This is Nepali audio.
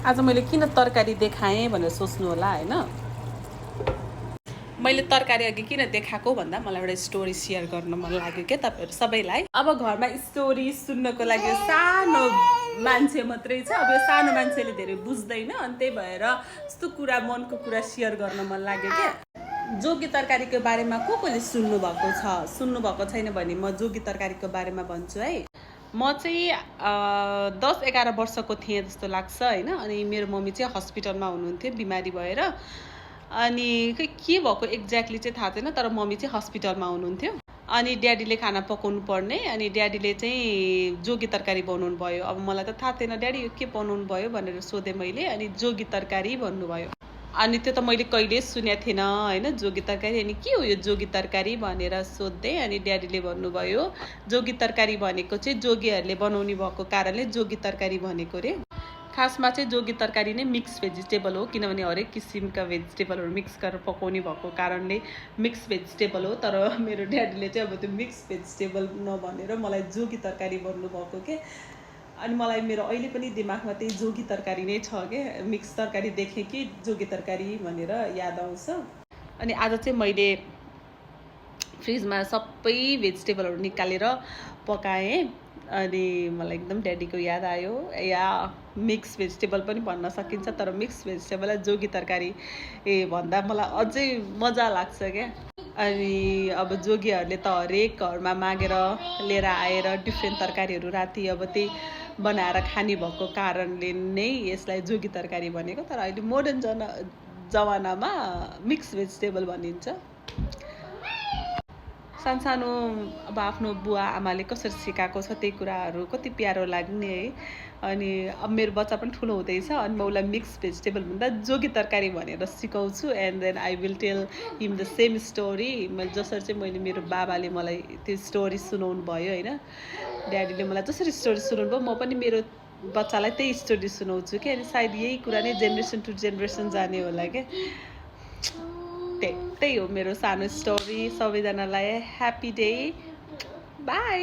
आज मैले किन तरकारी देखाएँ भनेर सोच्नु होला होइन। मैले तरकारी अघि किन देखाएको भन्दा मलाई एउटा स्टोरी सेयर गर्न मन लाग्यो क्या तपाईँहरू सबैलाई। अब घरमा स्टोरी सुन्नको लागि सानो मान्छे मात्रै छ। अब यो सानो मान्छेले धेरै बुझ्दैन, अनि त्यही भएर यस्तो कुरा मनको कुरा सेयर गर्न मन लाग्यो क्या। जोगी तरकारीको बारेमा कसले सुन्नुभएको छैन भने म जोगी तरकारीको बारेमा भन्छु है। म चाहिँ 10-11 वर्षको थिएँ जस्तो लाग्छ होइन। अनि मेरो मम्मी चाहिँ हस्पिटलमा हुनुहुन्थ्यो बिमारी भएर। अनि के भएको एक्ज्याक्टली चाहिँ थाहा छैन, तर मम्मी चाहिँ हस्पिटलमा हुनुहुन्थ्यो। अनि ड्याडीले खाना पकाउनु पर्ने, अनि ड्याडीले चाहिँ जोगी तरकारी बनाउनु भयो। अब मलाई त थाहा थिएन ड्याडी यो के बनाउनु भयो भनेर सोधेँ मैले, अनि जोगी तरकारी भन्नुभयो। अनि त्यो त मैले कहिले सुनेको थिएन होइन जोगी तरकारी। अनि के हो यो जोगी तरकारी भनेर सोध्दै अनि ड्याडीले भन्नुभयो जोगी तरकारी भनेको चाहिँ जोगीहरूले बनाउने भएको कारणले जोगी तरकारी भनेको रे। खासमा चाहिँ जोगी तरकारी नै मिक्स भेजिटेबल हो, किनभने हरेक किसिमका भेजिटेबलहरू मिक्स गरेर पकाउने भएको कारणले मिक्स भेजिटेबल हो। तर मेरो ड्याडीले चाहिँ अब त्यो मिक्स भेजिटेबल नभनेर मलाई जोगी तरकारी भन्नुभएको के। अनि मलाई मेरो अहिले पनि दिमागमा त्यही जोगी तरकारी नै छ के। मिक्स तरकारी देखेँ कि जोगी तरकारी भनेर याद आउँछ। अनि आज चाहिँ मैले फ्रिजमा सबै भेजिटेबलहरू निकालेर पकाएँ। अनि मलाई एकदम ड्याडीको याद आयो। या मिक्स भेजिटेबल पनि भन्न सकिन्छ, तर मिक्स भेजिटेबललाई जोगी तरकारी भन्दा मलाई अझै मजा लाग्छ क्या। अनि अब जोगीहरूले त हरेक घरमा मागेर लिएर आएर डिफ्रेन्ट तरकारीहरू राति अब त्यही बनाएर खाने भएको कारणले नै यसलाई जोगी तरकारी भनेको। तर अहिले मोडर्न जमानामा मिक्स भेजिटेबल भनिन्छ। सानो अब आफ्नो बुवा आमाले कसरी सिकाएको छ त्यही कुराहरू कति प्यारो लाग्ने है। अनि अब मेरो बच्चा पनि ठुलो हुँदैछ, अनि म उसलाई मिक्स भेजिटेबल भन्दा जोगी तरकारी भनेर सिकाउँछु। And then I will tell him the same story. जसरी चाहिँ मैले मेरो बाबाले मलाई त्यो स्टोरी सुनाउनु भयो होइन, ड्याडीले मलाई जसरी स्टोरी सुनाउनु भयो म पनि मेरो बच्चालाई त्यही स्टोरी सुनाउँछु कि। अनि सायद यही कुरा नै जेनेरेसन टु जेनेरेसन जाने होला क्या। त्यही हो मेरो सानो स्टोरी। सबैजनालाई ह्याप्पी डे, बाई।